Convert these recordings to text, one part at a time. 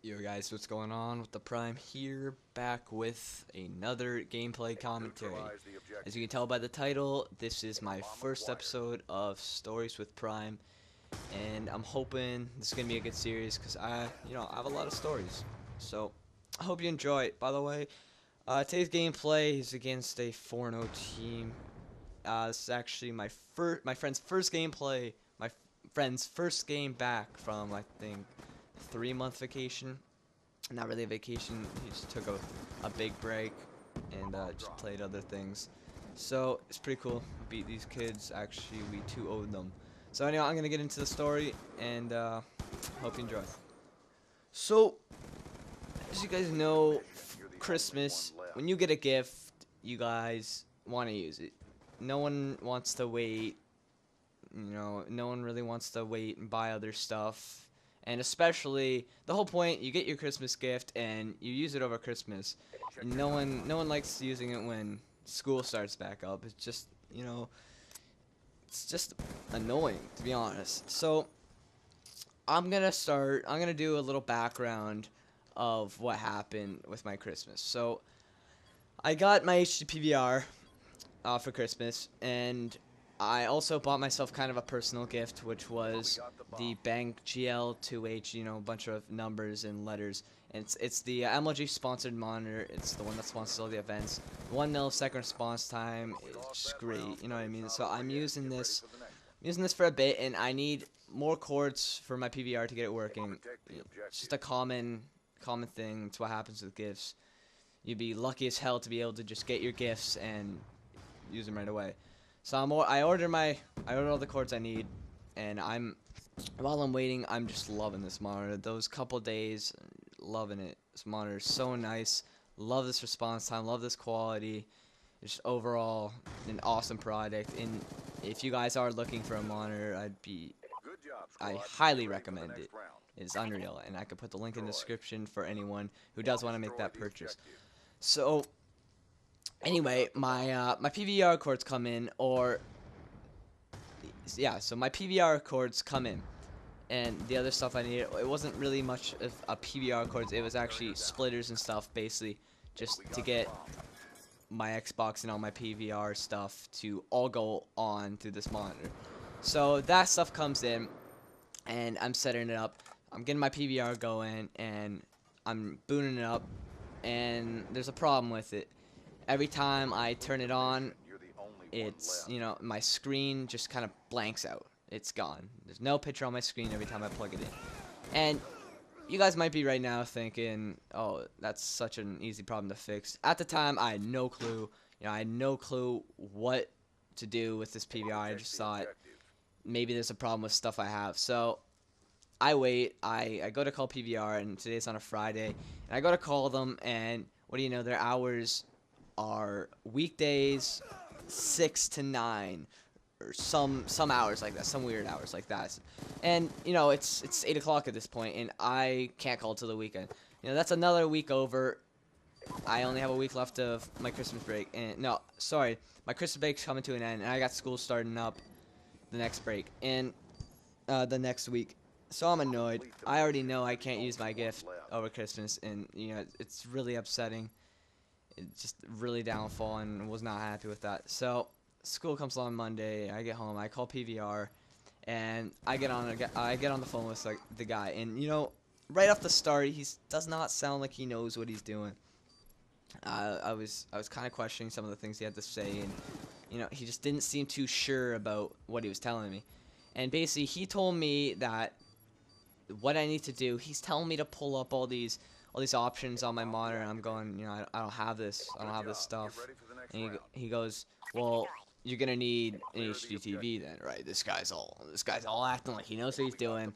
Yo guys, what's going on with the Prime here, back with another gameplay commentary. As you can tell by the title, this is my first episode of Stories with Prime, and I'm hoping this is going to be a good series because I have a lot of stories. So, I hope you enjoy it. By the way, today's gameplay is against a 4-0 team. This is actually my friend's first gameplay, friend's first game back from, I think, 3-month vacation. Not really a vacation, he just took a big break and just played other things. So it's pretty cool. Beat these kids. Actually, we 2-0'd them. So anyway, I'm gonna get into the story and hope you enjoy. So as you guys know, Christmas, when you get a gift, you guys want to use it. No one wants to wait. No one really wants to wait and buy other stuff. And especially, the whole point, you get your Christmas gift and you use it over Christmas. No one likes using it when school starts back up. It's just, it's just annoying, to be honest. So, I'm gonna do a little background of what happened with my Christmas. So, I got my HD PVR for Christmas, and I also bought myself kind of a personal gift, which was the Bank GL2H, a bunch of numbers and letters. And it's the MLG sponsored monitor. It's the one that sponsors all the events. 1 millisecond response time is just great, you know what I mean? So I'm using this for a bit, and I need more cords for my PVR to get it working. It's just a common thing. It's what happens with gifts. You'd be lucky as hell to be able to just get your gifts and use them right away. So I ordered all the cords I need, and while I'm waiting, I'm just loving this monitor. Those couple days, loving it. This monitor is so nice. Love this response time. Love this quality. It's just overall an awesome product. And if you guys are looking for a monitor, I highly recommend it. It's unreal, and I could put the link in the description for anyone who does want to make that purchase. So anyway, my PVR cords come in, so my PVR cords come in, and the other stuff I needed, it wasn't really much of a PVR cords, it was actually splitters and stuff, basically, just to get my Xbox and all my PVR stuff to all go on through this monitor. So that stuff comes in, and I'm setting it up, I'm getting my PVR going, and I'm booting it up, and there's a problem with it. Every time I turn it on, it's, my screen just kind of blanks out. It's gone. There's no picture on my screen every time I plug it in. And you guys might be right now thinking, oh, that's such an easy problem to fix. At the time, I had no clue. I had no clue what to do with this PVR. I just thought maybe there's a problem with stuff I have. So I wait. I go to call PVR, and today's on a Friday. And I go to call them, and what do you know, their hours are weekdays 6 to 9 or some hours like that, some weird hours like that. And it's 8 o'clock at this point, and I can't call till the weekend. That's another week over. I only have a week left of my Christmas break, and no, sorry, my Christmas break's coming to an end, and I got school starting up the next break and the next week. So I'm annoyed. I already know I can't use my gift over Christmas, and it's really upsetting. It's just really downfall, and was not happy with that. So school comes along Monday. I get home. I call PVR, and I get on the phone with the guy. And right off the start, he does not sound like he knows what he's doing. I was kind of questioning some of the things he had to say, and he just didn't seem too sure about what he was telling me. And basically, he told me that what I need to do. He's telling me to pull up all these options on my monitor, and I'm going, I don't have this. I don't have this stuff. And he goes, well, you're gonna need an HDTV then, right? This guy's all acting like he knows what he's doing.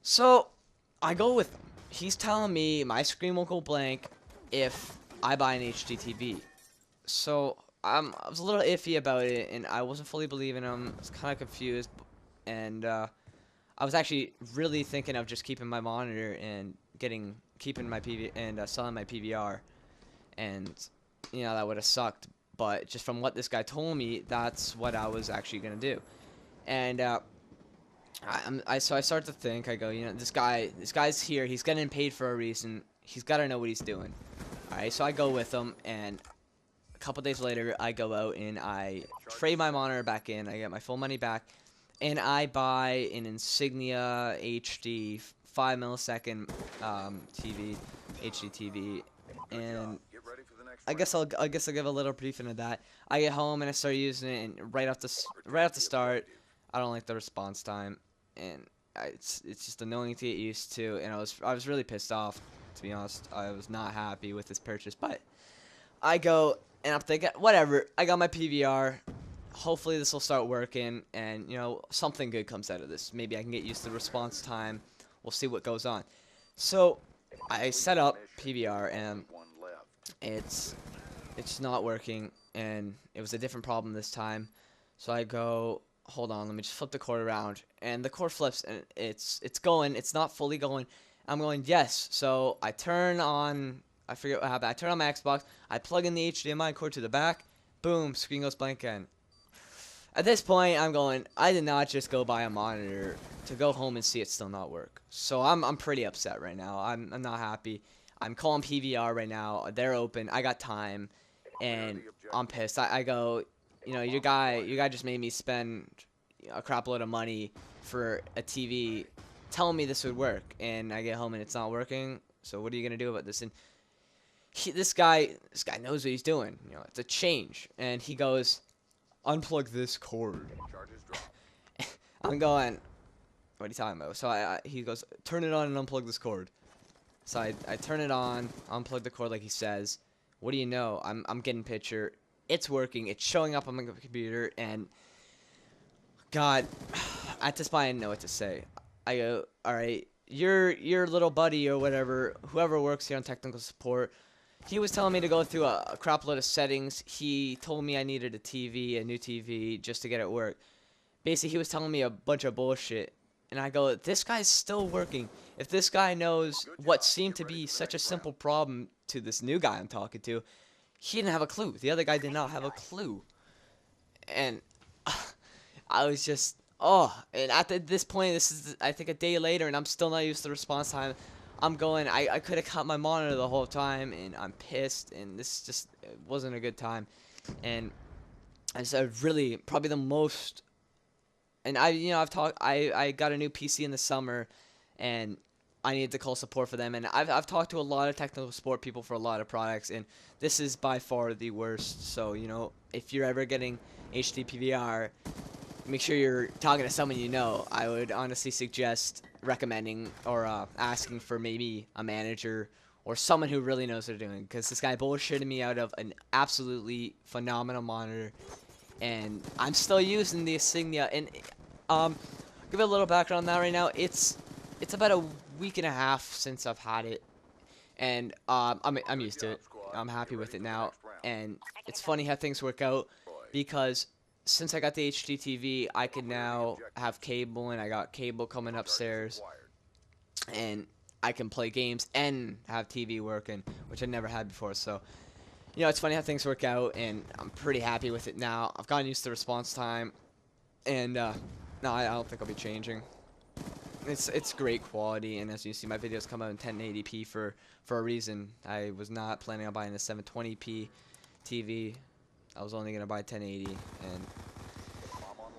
So I go with him. He's telling me my screen won't go blank if I buy an HDTV. So I was a little iffy about it, and I wasn't fully believing him. I was kind of confused, and I was actually really thinking of just keeping my monitor and keeping my PV and selling my PVR, and that would have sucked. But just from what this guy told me, that's what I was actually gonna do. And So I start to think. I go, this guy's here. He's getting paid for a reason. He's got to know what he's doing. All right, so I go with him, and a couple days later, I go out and I trade my monitor back in. I get my full money back, and I buy an Insignia HD 5 millisecond TV, HD TV, and I guess I'll give a little briefing of that. I get home and I start using it, and right off the start, I don't like the response time, and it's just annoying to get used to, and I was really pissed off, to be honest. I was not happy with this purchase, but I go and I'm thinking, whatever. I got my PVR. Hopefully this will start working, and something good comes out of this. Maybe I can get used to the response time. We'll see what goes on. So I set up PVR, and it's not working, and it was a different problem this time. So I go, hold on, let me just flip the cord around, and the cord flips, and it's going. It's not fully going. I'm going, yes. So I turn on, I forget what happened. I turn on my Xbox. I plug in the HDMI cord to the back. Boom, screen goes blank again. At this point, I'm going, I did not just go buy a monitor to go home and see it still not work. So I'm pretty upset right now. I'm not happy. I'm calling PVR right now. They're open. I got time, and I'm pissed. I go, your guy just made me spend a crap load of money for a TV, telling me this would work, and I get home and it's not working. So what are you gonna do about this? And this guy knows what he's doing. It's a change, and he goes, unplug this cord. I'm going, what are you talking about? So he goes, turn it on and unplug this cord. So I turn it on, unplug the cord like he says. What do you know? I'm getting picture. It's working. It's showing up on my computer, and God, at this point I didn't know what to say. I go, all right, your little buddy or whatever, whoever works here on technical support, he was telling me to go through a crap load of settings. He told me I needed a new TV, just to get it work. Basically, he was telling me a bunch of bullshit. And I go, this guy's still working. If this guy knows what seemed to be such a simple problem to this new guy I'm talking to, he didn't have a clue. The other guy did not have a clue. And I was just, and at this point, this is, I think, a day later, and I'm still not used to the response time. I'm going, I could have cut my monitor the whole time, and I'm pissed, and this just wasn't a good time. And I said, really, probably the most. And I got a new PC in the summer, and I needed to call support for them. And I've talked to a lot of technical support people for a lot of products, and this is by far the worst. So if you're ever getting HD PVR, make sure you're talking to someone you know. I would honestly suggest recommending or asking for maybe a manager or someone who really knows what they're doing, because this guy bullshitted me out of an absolutely phenomenal monitor. And I'm still using the Insignia, and give it a little background on that right now. It's about a week and a half since I've had it, and I'm used to it. I'm happy with it now, and it's funny how things work out, because since I got the HD TV, I can now have cable, and I got cable coming upstairs, and I can play games and have TV working, which I never had before. So it's funny how things work out, and I'm pretty happy with it now. I've gotten used to response time, and no, I don't think I'll be changing. It's great quality, and as you see, my videos come out in 1080p for a reason. I was not planning on buying a 720p TV. I was only gonna buy 1080, and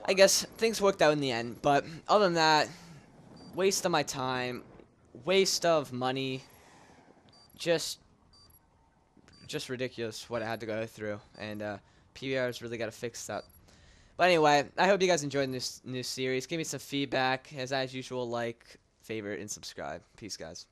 I guess things worked out in the end. But other than that, waste of my time, waste of money, just ridiculous what I had to go through, and PVR's really got to fix that. But anyway, I hope you guys enjoyed this new series. Give me some feedback, as usual, like, favorite, and subscribe. Peace, guys.